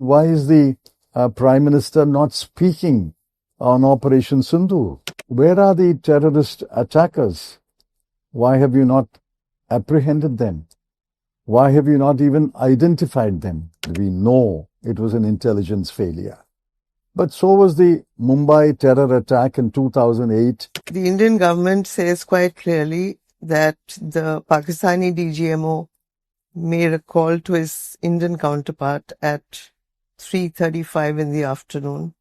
Why is the Prime Minister not speaking on Operation Sindoor? Where are the terrorist attackers? Why have you not apprehended them? Why have you not even identified them? We know it was an intelligence failure. But so was the Mumbai terror attack in 2008. The Indian government says quite clearly that the Pakistani DGMO made a call to his Indian counterpart at 3:35 in the afternoon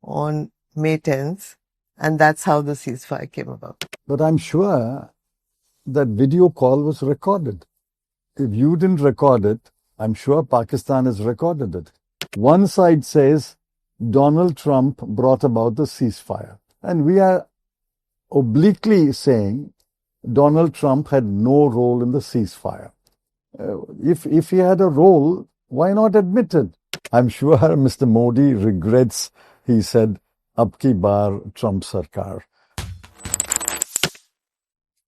on May 10th, and that's how the ceasefire came about. But I'm sure that video call was recorded. If you didn't record it, I'm sure Pakistan has recorded it. One side says Donald Trump brought about the ceasefire, and we are obliquely saying Donald Trump had no role in the ceasefire. If he had a role, why not admit it? I'm sure Mr. Modi regrets he said, Abki Baar Trump Sarkar.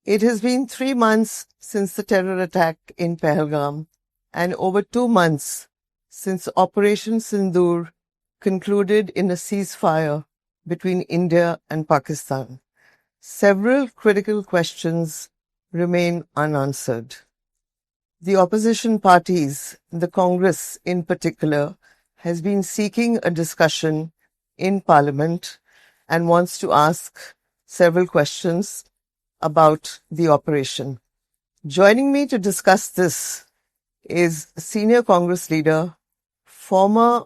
It has been 3 months since the terror attack in Pahalgam and over 2 months since Operation Sindoor concluded in a ceasefire between India and Pakistan. Several critical questions remain unanswered. The opposition parties, the Congress in particular, has been seeking a discussion in Parliament and wants to ask several questions about the operation. Joining me to discuss this is senior Congress leader, former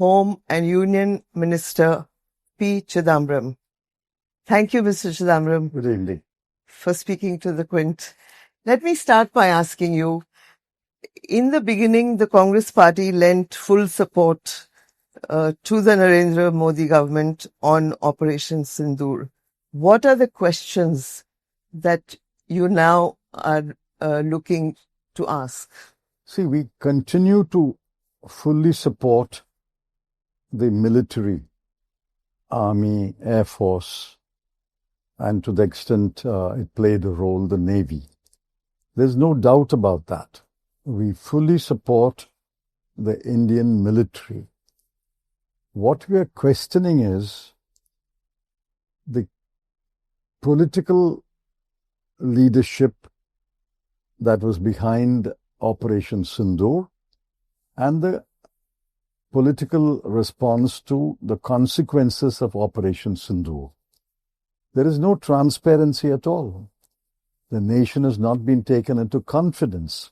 Home and Union Minister P Chidambaram. Thank you, Mr. Chidambaram. Good evening. For speaking to the Quint. Let me start by asking you, in the beginning, the Congress party lent full support to the Narendra Modi government on Operation Sindoor. What are the questions that you now are looking to ask? See, we continue to fully support the military, Army, Air Force, and to the extent it played a role, the Navy. There's no doubt about that. We fully support the Indian military. What we are questioning is the political leadership that was behind Operation Sindoor and the political response to the consequences of Operation Sindoor. There is no transparency at all. The nation has not been taken into confidence.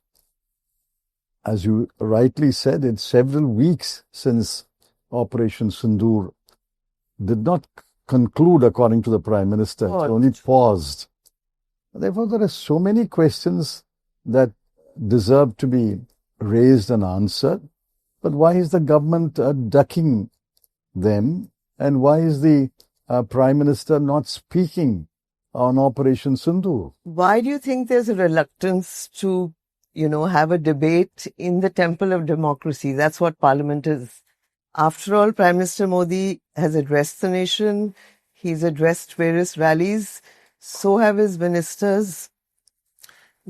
As you rightly said, it's several weeks since Operation Sindoor did not conclude according to the Prime Minister. It only paused. Therefore, there are so many questions that deserve to be raised and answered. But why is the government ducking them? And why is the Prime Minister not speaking on Operation Sindoor? Why do you think there's a reluctance to, have a debate in the temple of democracy? That's what Parliament is. After all, Prime Minister Modi has addressed the nation. He's addressed various rallies. So have his ministers,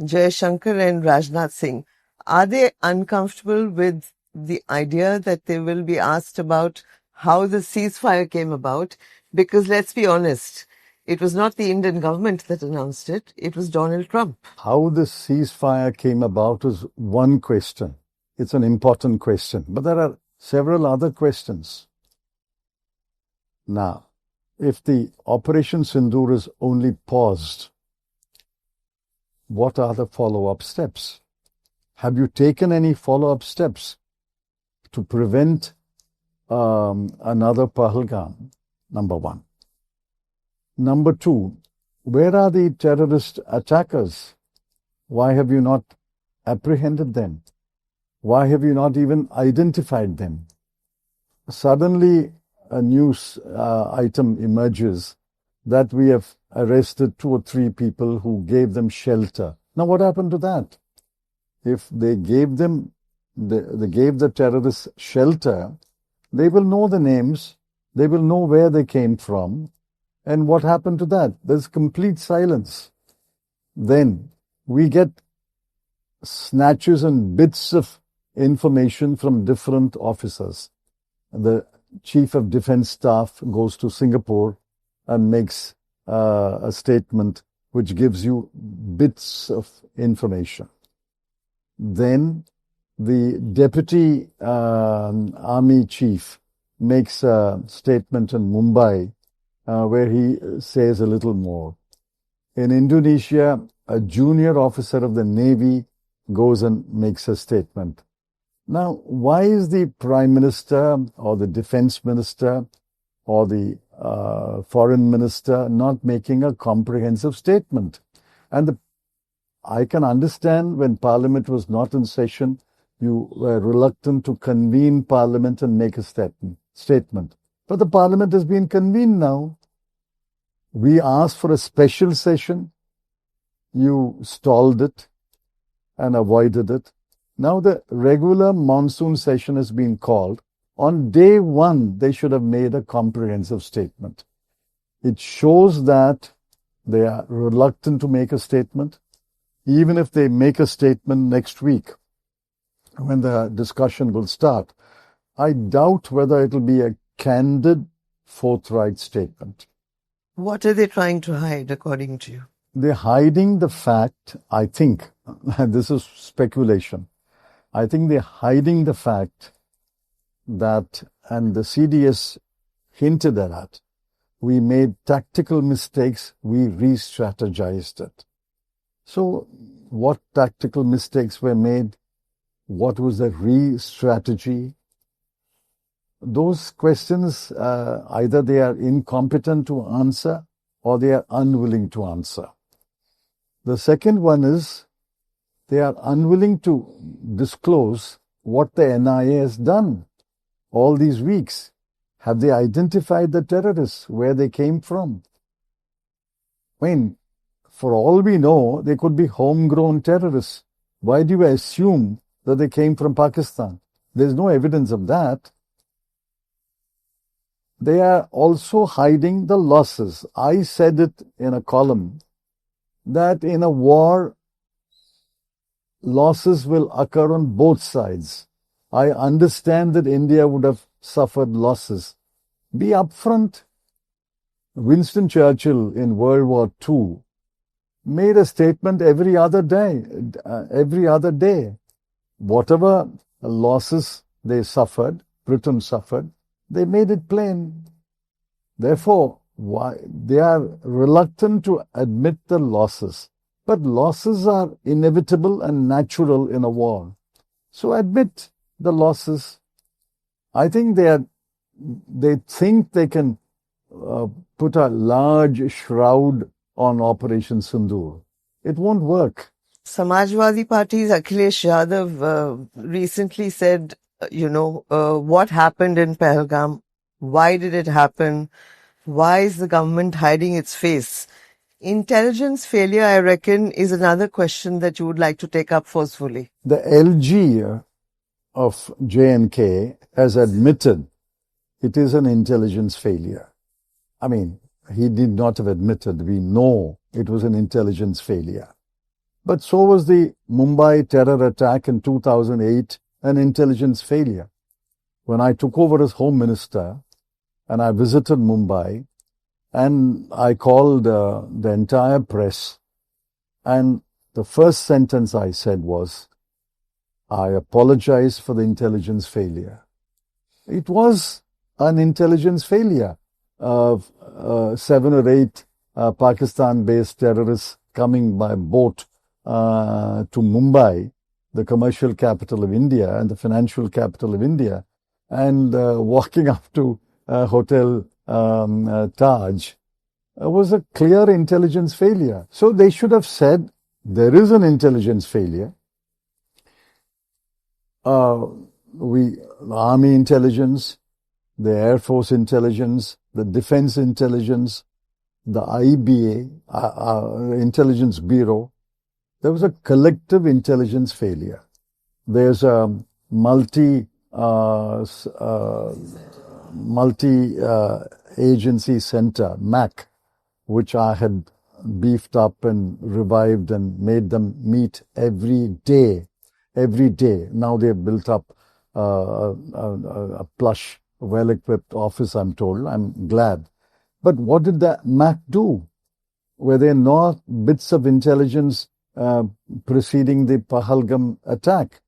Jai Shankar and Rajnath Singh. Are they uncomfortable with the idea that they will be asked about how the ceasefire came about? Because let's be honest, it was not the Indian government that announced it. It was Donald Trump. How the ceasefire came about is one question. It's an important question. But there are several other questions. Now, if the Operation Sindoor is only paused, what are the follow-up steps? Have you taken any follow-up steps to prevent another Pahalgam? Number one. Number two, where are the terrorist attackers? Why have you not apprehended them? Why have you not even identified them? Suddenly, a news item emerges that we have arrested 2 or 3 people who gave them shelter. Now, what happened to that? If they gave them, they gave the terrorists shelter, they will know the names, they will know where they came from, and what happened to that? There's complete silence. Then we get snatches and bits of information from different officers. the Chief of Defense Staff goes to Singapore and makes a statement which gives you bits of information. Then the Deputy Army Chief makes a statement in Mumbai where he says a little more. In Indonesia, a junior officer of the Navy goes and makes a statement. Now, why is the Prime Minister or the Defense Minister or the Foreign Minister not making a comprehensive statement? And I can understand when Parliament was not in session, you were reluctant to convene Parliament and make a statement. But the Parliament has been convened now. We asked for a special session. You stalled it and avoided it. Now the regular monsoon session has been called. On day one, they should have made a comprehensive statement. It shows that they are reluctant to make a statement. Even if they make a statement next week, when the discussion will start, I doubt whether it will be a candid, forthright statement. What are they trying to hide, according to you? They're hiding the fact, I think, and this is speculation, I think they're hiding the fact that, and the CDS hinted at, we made tactical mistakes, we re-strategized it. So, what tactical mistakes were made? What was the re-strategy? Those questions, either they are incompetent to answer or they are unwilling to answer. The second one is they are unwilling to disclose what the NIA has done all these weeks. Have they identified the terrorists, where they came from? I mean, for all we know, they could be homegrown terrorists. Why do you assume that they came from Pakistan? There's no evidence of that. They are also hiding the losses. I said it in a column that in a war, losses will occur on both sides. I understand that India would have suffered losses. Be upfront. Winston Churchill in World War II made a statement every other day. Whatever losses they suffered, Britain suffered, they made it plain. Therefore, they are reluctant to admit the losses. But losses are inevitable and natural in a war. So admit the losses. I think they think they can put a large shroud on Operation Sindoor. It won't work. Samajwadi Party's Akhilesh Yadav recently said, what happened in Pahalgam? Why did it happen? Why is the government hiding its face? Intelligence failure, I reckon, is another question that you would like to take up forcefully. The LG of J&K has admitted it is an intelligence failure. I mean, he did not have admitted. We know it was an intelligence failure. But so was the Mumbai terror attack in 2008, an intelligence failure. When I took over as Home Minister and I visited Mumbai, and I called the entire press, and the first sentence I said was, I apologize for the intelligence failure. It was an intelligence failure of 7 or 8 Pakistan-based terrorists coming by boat to Mumbai, the commercial capital of India and the financial capital of India, and walking up to Hotel Taj was a clear intelligence failure. So they should have said, there is an intelligence failure. The Army intelligence, the Air Force intelligence, the Defense intelligence, the IBA, Intelligence Bureau, there was a collective intelligence failure. There's a multi-agency center, MAC, which I had beefed up and revived and made them meet every day. Now they've built up a plush well-equipped office, I'm told. I'm glad. But what did the MAC do? Were there not bits of intelligence preceding the Pahalgam attack?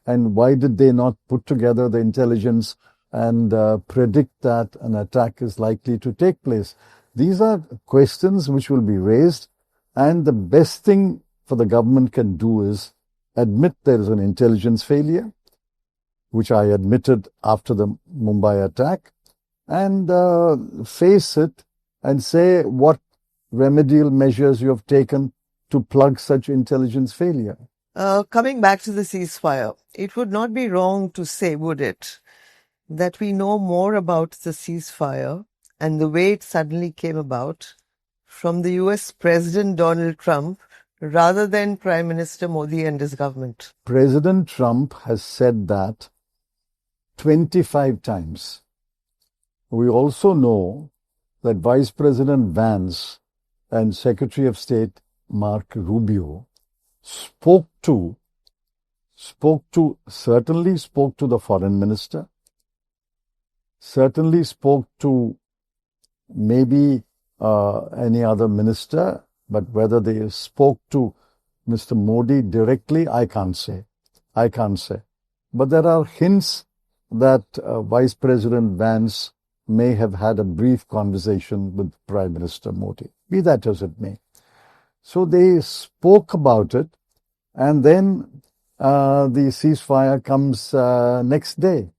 And why did they not put together the intelligence and predict that an attack is likely to take place? These are questions which will be raised, and the best thing for the government can do is admit there is an intelligence failure, which I admitted after the Mumbai attack, and face it and say what remedial measures you have taken to plug such intelligence failure. Coming back to the ceasefire, it would not be wrong to say, would it, that we know more about the ceasefire and the way it suddenly came about from the US President Donald Trump rather than Prime Minister Modi and his government? President Trump has said that 25 times. We also know that Vice President Vance and Secretary of State Mark Rubio certainly spoke to the foreign minister, certainly spoke to maybe any other minister, but whether they spoke to Mr. Modi directly, I can't say. But there are hints that Vice President Vance may have had a brief conversation with Prime Minister Modi, be that as it may. So they spoke about it, and then the ceasefire comes next day.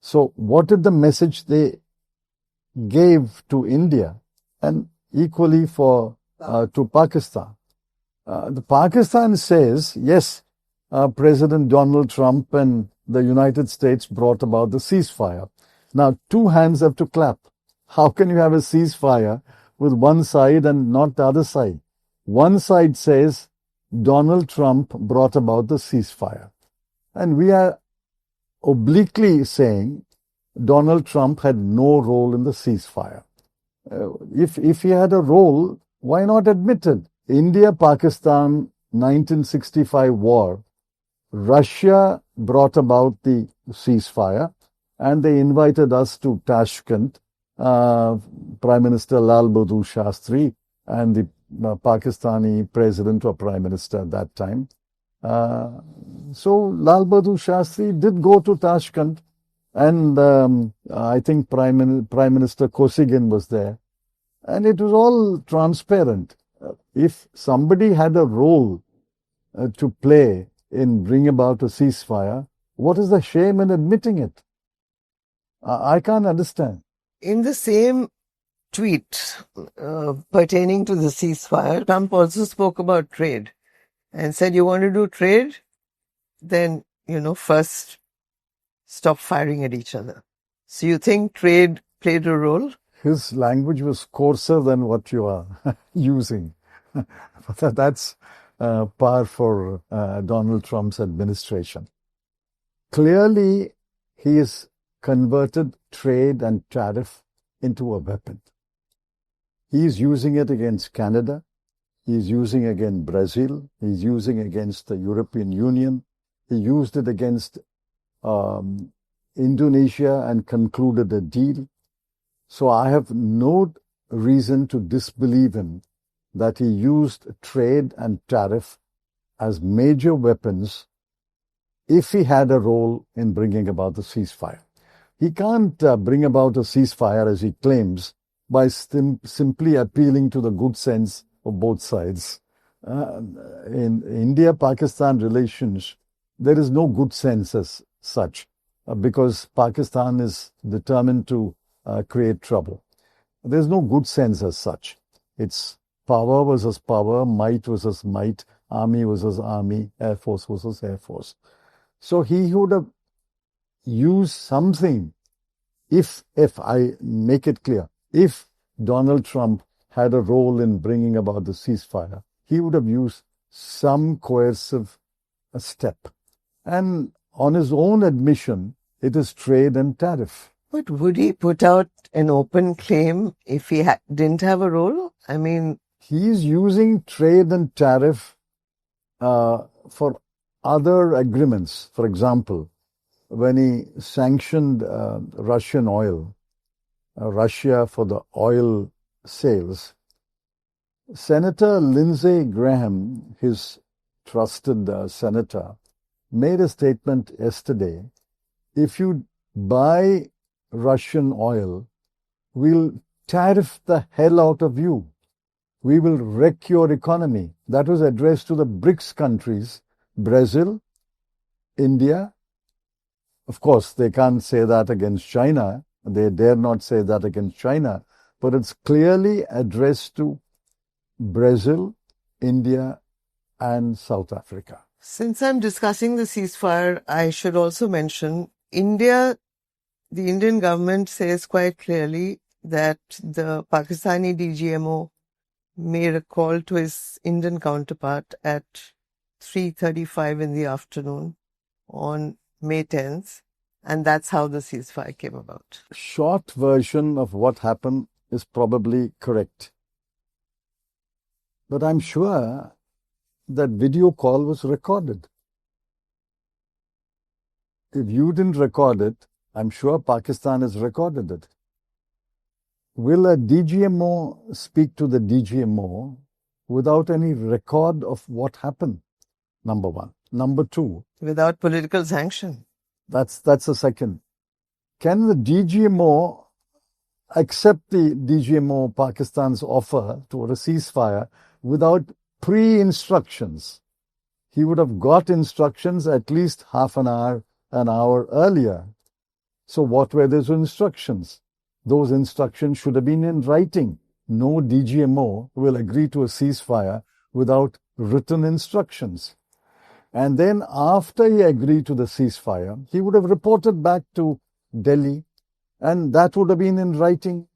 So what is the message they gave to India, and equally to Pakistan? The Pakistan says, yes, President Donald Trump and the United States brought about the ceasefire. Now, two hands have to clap. How can you have a ceasefire with one side and not the other side? One side says Donald Trump brought about the ceasefire. And we are obliquely saying Donald Trump had no role in the ceasefire. If he had a role, why not admit it? India-Pakistan 1965 war, Russia brought about the ceasefire, and they invited us to Tashkent, Prime Minister Lal Bahadur Shastri and the Pakistani president or prime minister at that time. So Lal Bahadur Shastri did go to Tashkent, and I think Prime Minister Kosygin was there, and it was all transparent. If somebody had a role to play in bringing about a ceasefire, what is the shame in admitting it? I can't understand. In the same tweet pertaining to the ceasefire, Trump also spoke about trade and said, you want to do trade? Then, first stop firing at each other. So you think trade played a role? His language was coarser than what you are using. That's par for Donald Trump's administration. Clearly, he has converted trade and tariff into a weapon. He is using it against Canada. He is using it against Brazil. He is using it against the European Union. He used it against Indonesia and concluded a deal. So I have no reason to disbelieve him that he used trade and tariff as major weapons if he had a role in bringing about the ceasefire. He can't bring about a ceasefire, as he claims, by simply appealing to the good sense of both sides. In India-Pakistan relations, there is no good sense as such, because Pakistan is determined to create trouble. There's no good sense as such. It's power versus power, might versus might, army versus army, air force versus air force. So he would have used something, if I make it clear, if Donald Trump had a role in bringing about the ceasefire, he would have used some coercive step. And on his own admission, it is trade and tariff. But would he put out an open claim if he didn't have a role? I mean, he's using trade and tariff for other agreements. For example, when he sanctioned Russian oil, Russia for the oil sales, Senator Lindsey Graham, his trusted senator, made a statement yesterday. If you buy Russian oil, we'll tariff the hell out of you. We will wreck your economy. That was addressed to the BRICS countries, Brazil, India. Of course, they can't say that against China. They dare not say that against China. But it's clearly addressed to Brazil, India, and South Africa. Since I'm discussing the ceasefire, I should also mention India. The Indian government says quite clearly that the Pakistani DGMO made a call to his Indian counterpart at 3:35 in the afternoon on May 10th, and that's how the ceasefire came about. Short version of what happened is probably correct. But I'm sure that video call was recorded. If you didn't record it, I'm sure Pakistan has recorded it. Will a DGMO speak to the DGMO without any record of what happened? Number one. Number two. Without political sanction. That's the second. Can the DGMO accept the DGMO Pakistan's offer to a ceasefire without pre-instructions? He would have got instructions at least half an hour earlier. So what were those instructions? Those instructions should have been in writing. No DGMO will agree to a ceasefire without written instructions. And then after he agreed to the ceasefire, he would have reported back to Delhi, and that would have been in writing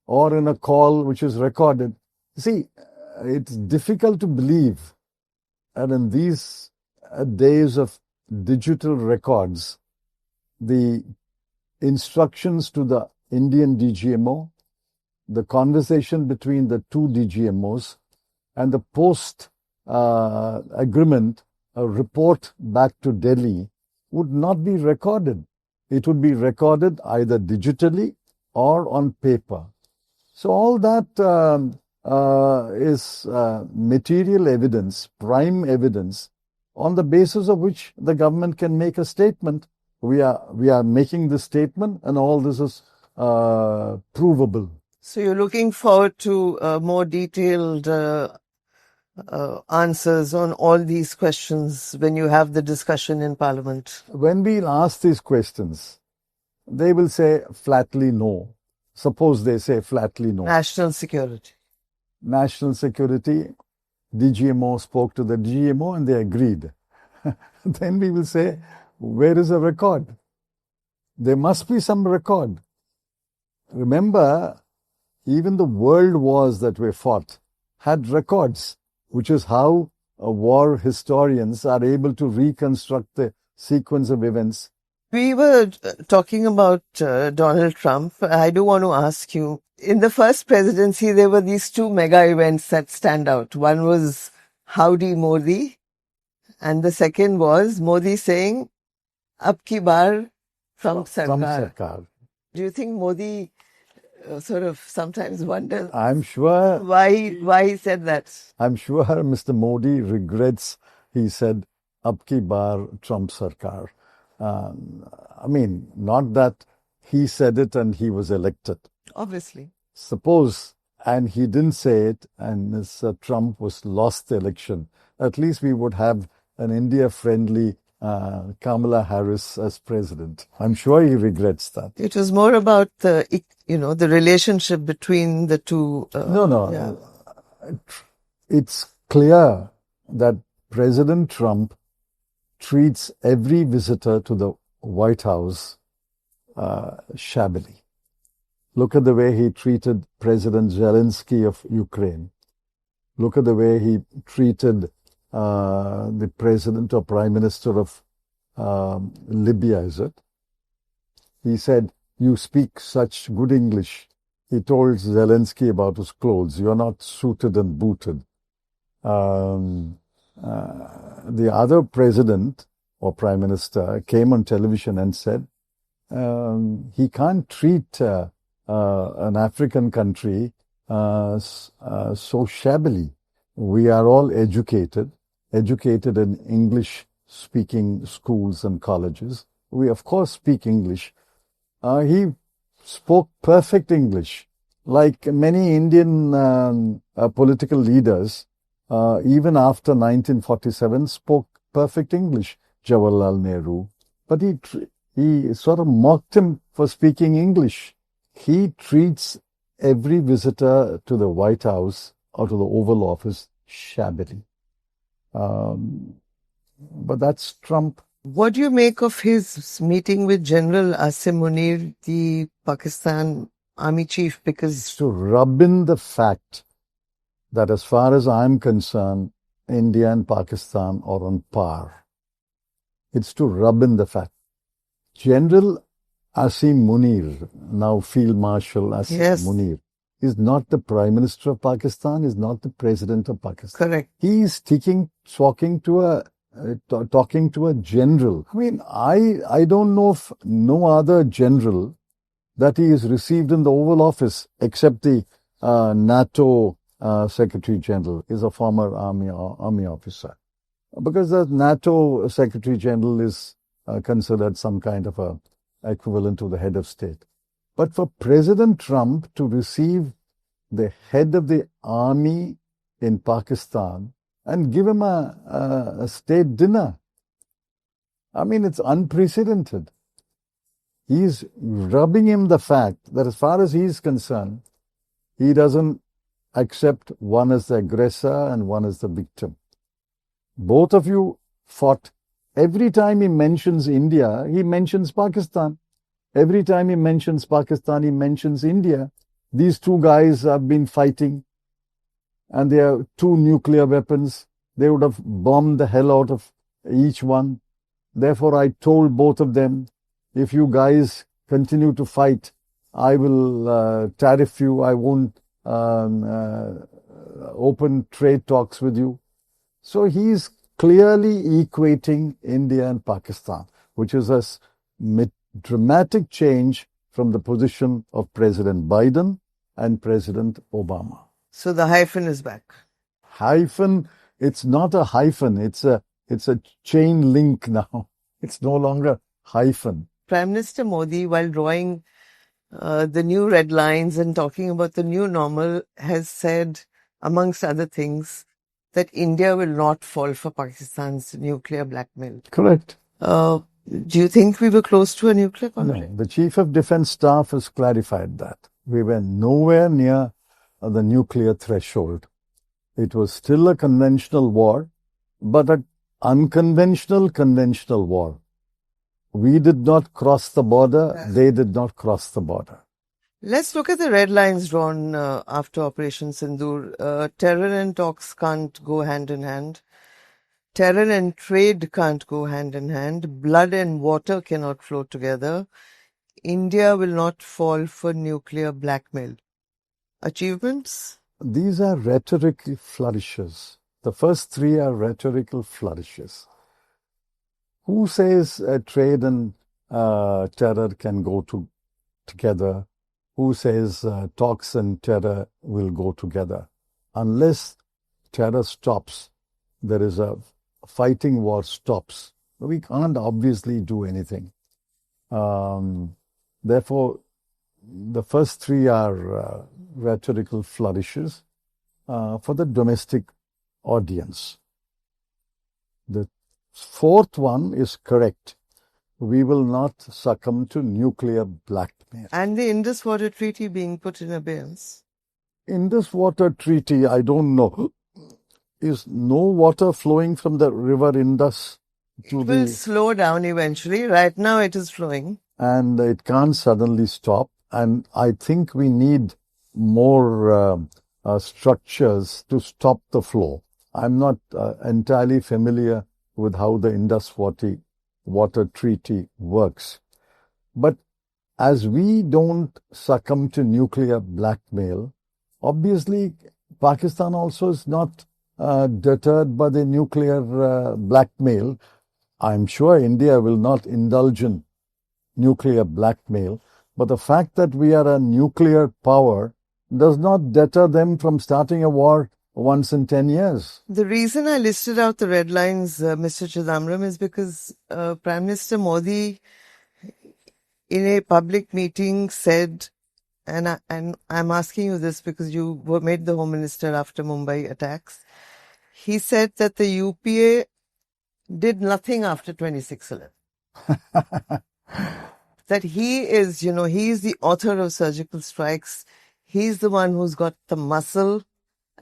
or in a call which is recorded. See, it's difficult to believe that in these days of digital records, the instructions to the Indian DGMO, the conversation between the two DGMOs, and the post-agreement report back to Delhi would not be recorded. It would be recorded either digitally or on paper. So all that is material evidence, prime evidence, on the basis of which the government can make a statement. We are making this statement, and all this is provable. So you're looking forward to more detailed answers on all these questions when you have the discussion in Parliament? When we'll ask these questions, they will say flatly no. Suppose they say flatly no. National security. National security, DGMO spoke to the DGMO and they agreed. Then we will say, where is the record? There must be some record. Remember, even the world wars that were fought had records, which is how war historians are able to reconstruct the sequence of events. We were talking about Donald Trump. I do want to ask you, in the first presidency, there were these two mega events that stand out. One was Howdy Modi, and the second was Modi saying, Abki Baar from Sarkar. Do you think Modi sort of sometimes wonders why he said that? I'm sure Mr. Modi regrets he said Abki Baar Trump Sarkar. I mean, not that he said it and he was elected. Obviously. Suppose, and he didn't say it, and Mr. Trump was lost the election, at least we would have an India-friendly Kamala Harris as president. I'm sure he regrets that. It was more about the relationship between the two. No. It's clear that President Trump treats every visitor to the White House shabbily. Look at the way he treated President Zelensky of Ukraine. Look at the way he treated the president or prime minister of Libya, is it? He said, you speak such good English. He told Zelensky about his clothes. You're not suited and booted. The other president or Prime Minister came on television and said he can't treat an African country so shabbily. We are all educated in English-speaking schools and colleges. We, of course, speak English. He spoke perfect English, like many Indian political leaders, even after 1947, spoke perfect English. Jawaharlal Nehru, but he sort of mocked him for speaking English. He treats every visitor to the White House or to the Oval Office shabbily. But that's Trump. What do you make of his meeting with General Asim Munir, the Pakistan Army chief? Because to rub in the fact that as far as I'm concerned, India and Pakistan are on par. It's to rub in the fact. General Asim Munir, now Field Marshal Asim Munir, is not the Prime Minister of Pakistan, is not the President of Pakistan. Correct. He is talking to a general. I mean, I don't know of no other general that he is received in the Oval Office except the NATO Secretary General, is a former army officer. Because the NATO Secretary General is considered some kind of a equivalent to the head of state. But for President Trump to receive the head of the army in Pakistan and give him a state dinner, I mean, it's unprecedented. He's rubbing him the fact that as far as he's concerned, he doesn't accept one as the aggressor and one as the victim. Both of you fought. Every time he mentions India, he mentions Pakistan. Every time he mentions Pakistan, he mentions India. These two guys have been fighting, and they have two nuclear weapons. They would have bombed the hell out of each one. Therefore, I told both of them, if you guys continue to fight, I will tariff you. I won't open trade talks with you. So he's clearly equating India and Pakistan, which is a dramatic change from the position of President Biden and President Obama. So the hyphen is back. Hyphen, it's not a hyphen, it's a chain link now. It's no longer hyphen. Prime Minister Modi, while drawing the new red lines and talking about the new normal, has said, amongst other things, that India will not fall for Pakistan's nuclear blackmail. Correct. Do you think we were close to a nuclear conflict? No, the Chief of Defence Staff has clarified that. We were nowhere near the nuclear threshold. It was still a conventional war, but an unconventional conventional war. We did not cross the border, they did not cross the border. Let's look at the red lines drawn after Operation Sindoor. Terror and talks can't go hand in hand. Terror and trade can't go hand in hand. Blood and water cannot flow together. India will not fall for nuclear blackmail. Achievements? These are rhetorical flourishes. The first three are rhetorical flourishes. Who says trade and terror can go together? Who says talks and terror will go together? Unless terror stops, there is a fighting war stops. We can't obviously do anything. Therefore, the first three are rhetorical flourishes for the domestic audience. The fourth one is correct. We will not succumb to nuclear blackmail. And the Indus Water Treaty being put in abeyance? Indus Water Treaty, I don't know. Is no water flowing from the river Indus to It will slow down eventually. Right now it is flowing. And it can't suddenly stop. And I think we need more structures to stop the flow. I'm not entirely familiar with how the Indus Water Treaty works. But as we don't succumb to nuclear blackmail, obviously Pakistan also is not deterred by the nuclear blackmail. I'm sure India will not indulge in nuclear blackmail, but the fact that we are a nuclear power does not deter them from starting a war once in 10 years. The reason I listed out the red lines, Mr. Chidambaram, is because Prime Minister Modi, in a public meeting, said, and I'm asking you this because you were made the Home Minister after Mumbai attacks, he said that the UPA did nothing after 26/11. That he is, he's the author of surgical strikes. He's the one who's got the muscle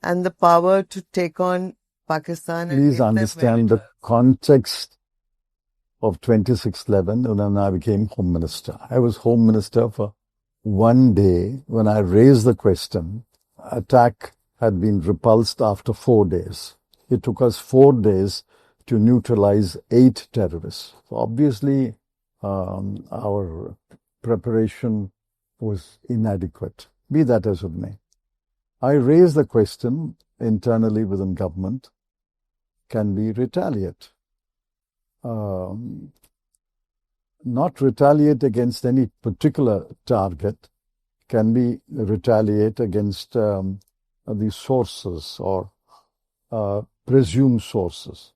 and the power to take on Pakistan. Please understand the context of 26/11 when I became Home Minister. I was Home Minister for one day when I raised the question. Attack had been repulsed after 4 days. It took us 4 days to neutralize 8 terrorists. So obviously, our preparation was inadequate. Be that as it may. I raised the question internally within government, can we retaliate? Not retaliate against any particular target, can we retaliate against the sources or presumed sources?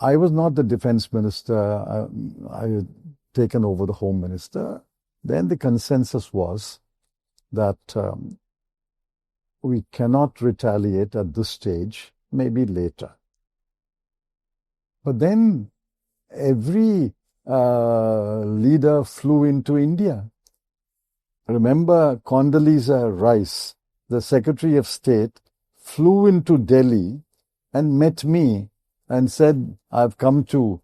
I was not the defense minister. I had taken over the home minister. Then the consensus was that we cannot retaliate at this stage, maybe later. But then every leader flew into India. Remember Condoleezza Rice, the Secretary of State, flew into Delhi and met me and said, I've come to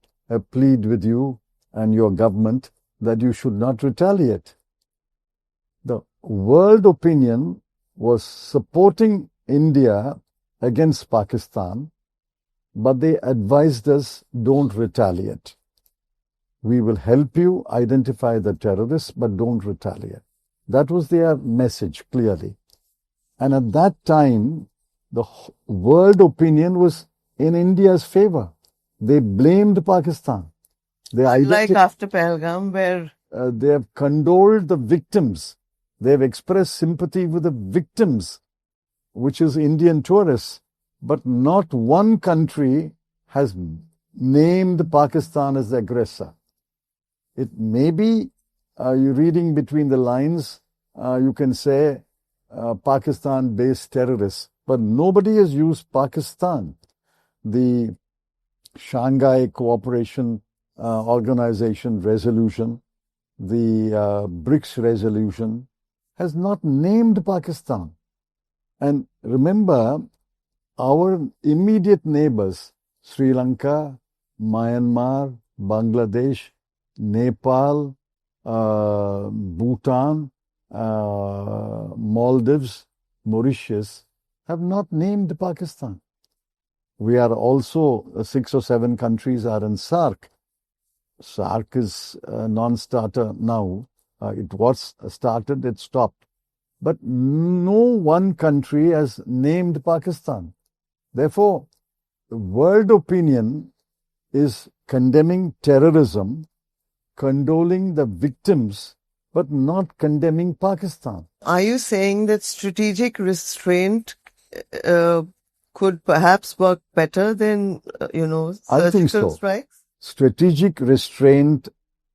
plead with you and your government that you should not retaliate. The world opinion was supporting India against Pakistan, but they advised us, don't retaliate. We will help you identify the terrorists, but don't retaliate. That was their message, clearly. And at that time, the world opinion was in India's favor. They blamed Pakistan. Like after Pahalgam, where they have condoled the victims. They have expressed sympathy with the victims, which is Indian tourists. But not one country has named Pakistan as the aggressor. It may be, you're reading between the lines, you can say Pakistan-based terrorists, but nobody has used Pakistan. The Shanghai Cooperation Organization resolution, the BRICS resolution, has not named Pakistan. And remember, our immediate neighbors, Sri Lanka, Myanmar, Bangladesh, Nepal, Bhutan, Maldives, Mauritius, have not named Pakistan. We are also, 6 or 7 countries are in SARC. SARC is a non-starter now. It was started, it stopped. But no one country has named Pakistan. Therefore, the world opinion is condemning terrorism, condoling the victims, but not condemning Pakistan. Are you saying that strategic restraint could perhaps work better than, surgical strikes? Strategic restraint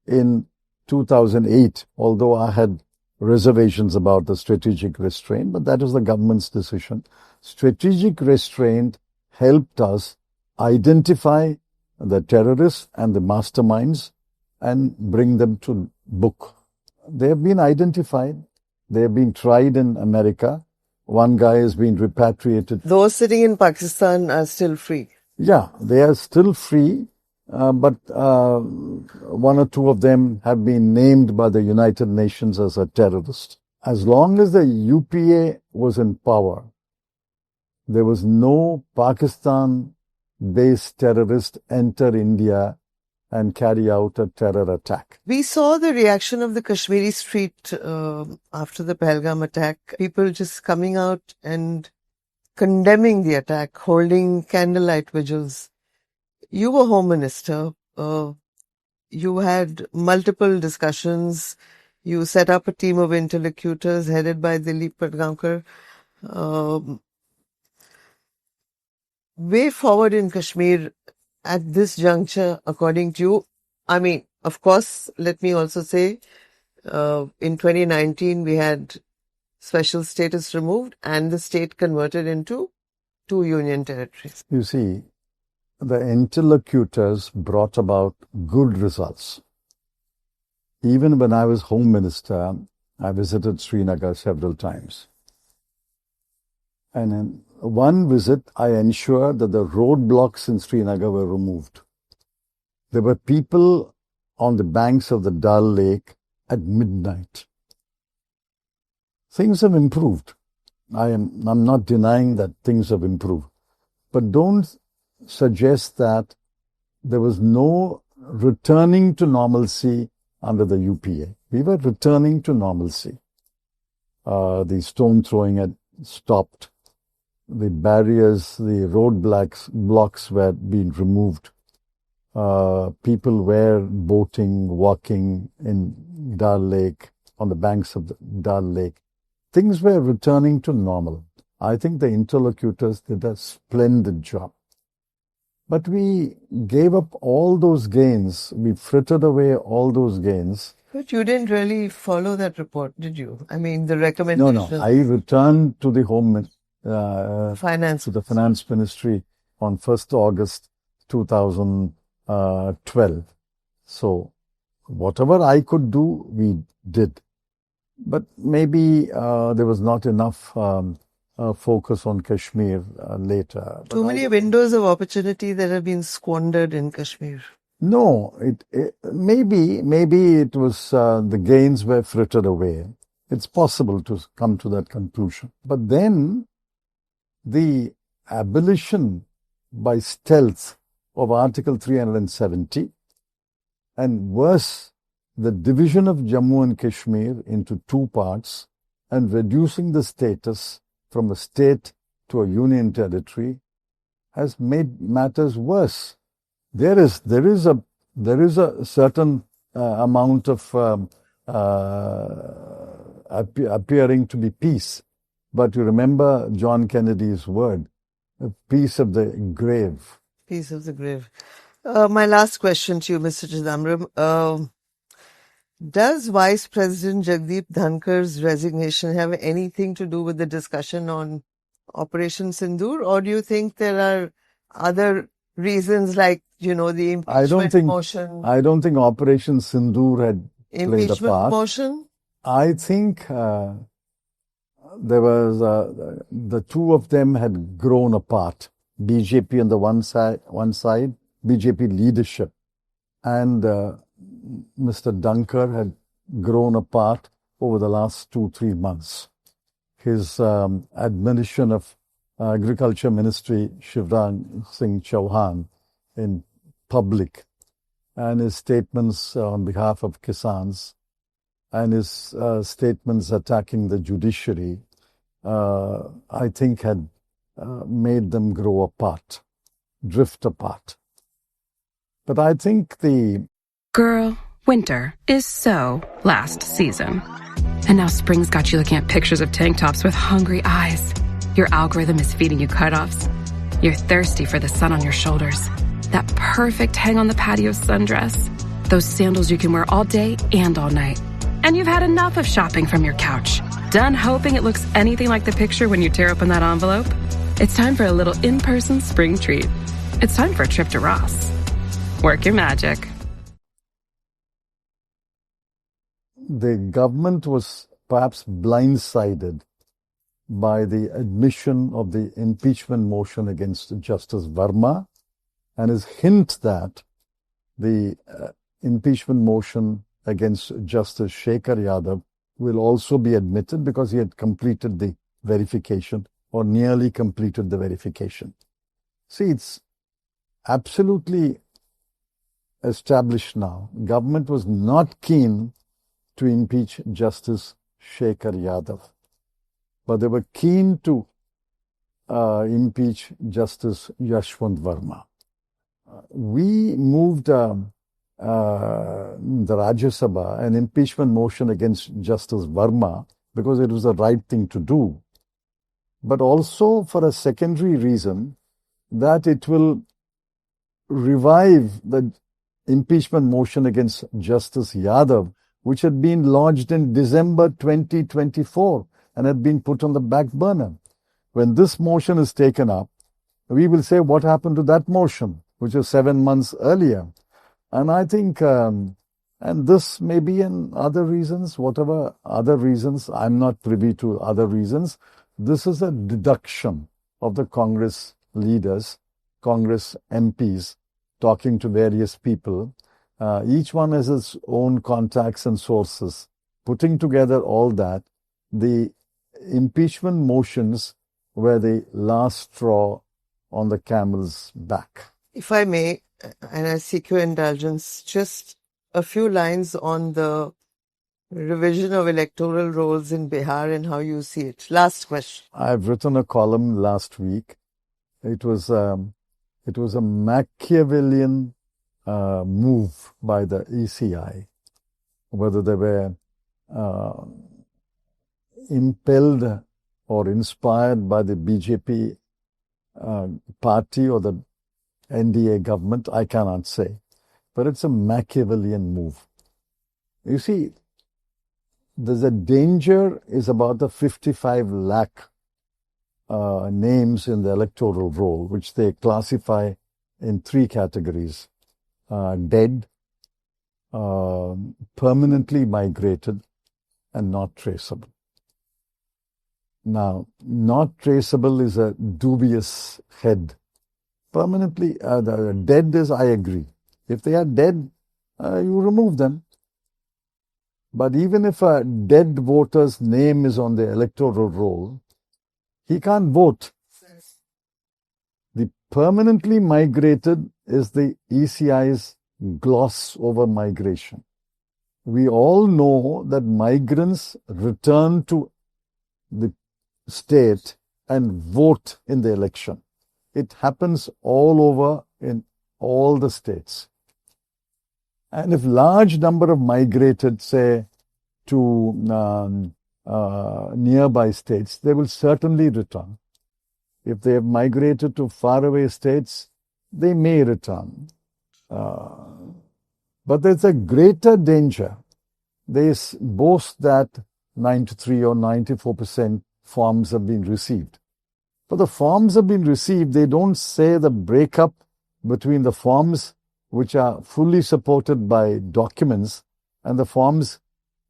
in 2008, although I had reservations about the strategic restraint, but that was the government's decision. Strategic restraint helped us identify the terrorists and the masterminds and bring them to book. They have been identified. They have been tried in America. One guy has been repatriated. Those sitting in Pakistan are still free. Yeah, they are still free, but 1 or 2 of them have been named by the United Nations as a terrorist. As long as the UPA was in power, there was no Pakistan-based terrorist enter India and carry out a terror attack. We saw the reaction of the Kashmiri street after the Pahalgam attack. People just coming out and condemning the attack, holding candlelight vigils. You were Home Minister. You had multiple discussions. You set up a team of interlocutors headed by Dilip Padgaonkar. Way forward in Kashmir at this juncture, according to you? I mean, of course, let me also say, in 2019, we had special status removed and the state converted into 2 union territories. You see, the interlocutors brought about good results. Even when I was Home Minister, I visited Srinagar several times. And in one visit, I ensured that the roadblocks in Srinagar were removed. There were people on the banks of the Dal Lake at midnight. Things have improved. I'm not denying that things have improved. But don't suggest that there was no returning to normalcy under the UPA. We were returning to normalcy. The stone throwing had stopped. The barriers, the blocks were being removed. People were boating, walking in Dal Lake, on the banks of the Dal Lake. Things were returning to normal. I think the interlocutors did a splendid job. But we gave up all those gains. We frittered away all those gains. But you didn't really follow that report, did you? I mean, the recommendation. No. I returned to the Finance. To the Finance Ministry on 1st August 2012. So whatever I could do, we did. But maybe there was not enough focus on Kashmir later. Too many windows of opportunity that have been squandered in Kashmir. No, maybe it was the gains were frittered away. It's possible to come to that conclusion. But then the abolition by stealth of Article 370 and worse, the division of Jammu and Kashmir into 2 parts and reducing the status from a state to a union territory has made matters worse. There is a certain amount of appearing to be peace, but you remember John Kennedy's word, peace of the grave. Peace of the grave. My last question to you, Mr. Chidambaram. Does Vice President Jagdeep Dhankar's resignation have anything to do with the discussion on Operation Sindoor, or do you think there are other reasons like, the impeachment motion? I don't think Operation Sindoor had played a part. Impeachment motion? I think there was the two of them had grown apart. BJP on the one side, BJP leadership, and Mr. Dhankar had grown apart over the last 2-3 months. His admonition of Agriculture Ministry Shivraj Singh Chauhan in public, and his statements on behalf of Kisans, and his statements attacking the judiciary, I think had made them grow apart, drift apart. But I think Girl, winter is so last season. And now spring's got you looking at pictures of tank tops with hungry eyes. Your algorithm is feeding you cutoffs. You're thirsty for the sun on your shoulders. That perfect hang on the patio sundress. Those sandals you can wear all day and all night. And you've had enough of shopping from your couch. Done hoping it looks anything like the picture when you tear open that envelope? It's time for a little in-person spring treat. It's time for a trip to Ross. Work your magic. the government was perhaps blindsided by the admission of the impeachment motion against Justice Verma and his hint that the impeachment motion against Justice Shekhar Yadav will also be admitted because he had completed the verification or nearly completed the verification. See, it's absolutely established now. Government was not keen to impeach Justice Shekhar Yadav, but they were keen to impeach Justice Yashwant Verma. we moved the Rajya Sabha an impeachment motion against Justice Verma because it was the right thing to do, but also for a secondary reason that it will revive the impeachment motion against Justice Yadav, which had been lodged in December 2024 and had been put on the back burner. When this motion is taken up, we will say what happened to that motion, which was 7 months earlier. And I think, and this may be in other reasons, whatever other reasons, I'm not privy to other reasons. This is a deduction of the Congress leaders, Congress MPs, talking to various people. Each one has its own contacts and sources. Putting together all that, the impeachment motions were the last straw on the camel's back. If I may, and I seek your indulgence, just a few lines on the revision of electoral rolls in Bihar and how you see it. Last question. I've written a column last week. It was a Machiavellian move by the ECI, whether they were impelled or inspired by the BJP party or the NDA government, I cannot say. But it's a Machiavellian move. You see, there's a danger is about the 55 lakh names in the electoral roll, which they classify in 3 categories. Dead, permanently migrated, and not traceable. Now, not traceable is a dubious head. Permanently, dead is, I agree. If they are dead, you remove them. But even if a dead voter's name is on the electoral roll, he can't vote. The permanently migrated is the ECI's gloss over migration. We all know that migrants return to the state and vote in the election. It happens all over in all the states. And if large number of migrated, say, to nearby states, they will certainly return. If they have migrated to faraway states, they may return. But there's a greater danger. They boast that 93 or 94% forms have been received. But the forms have been received, they don't say the breakup between the forms which are fully supported by documents and the forms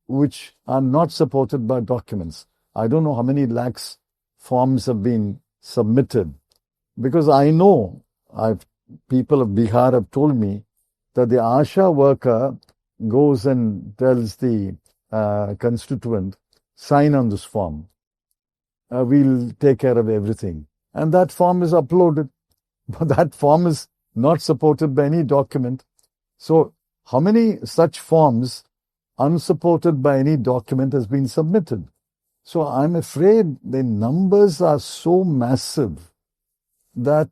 which are not supported by documents. I don't know how many lakhs forms have been submitted, because I know people of Bihar have told me that the ASHA worker goes and tells the constituent, sign on this form. We'll take care of everything. And that form is uploaded. But that form is not supported by any document. So how many such forms unsupported by any document has been submitted? So I'm afraid the numbers are so massive that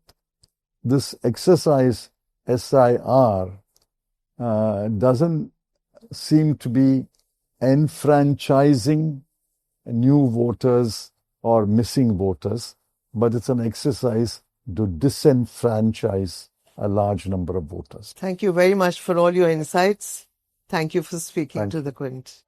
this exercise, SIR, doesn't seem to be enfranchising new voters or missing voters, but it's an exercise to disenfranchise a large number of voters. Thank you very much for all your insights. Thank you for speaking to the Quint.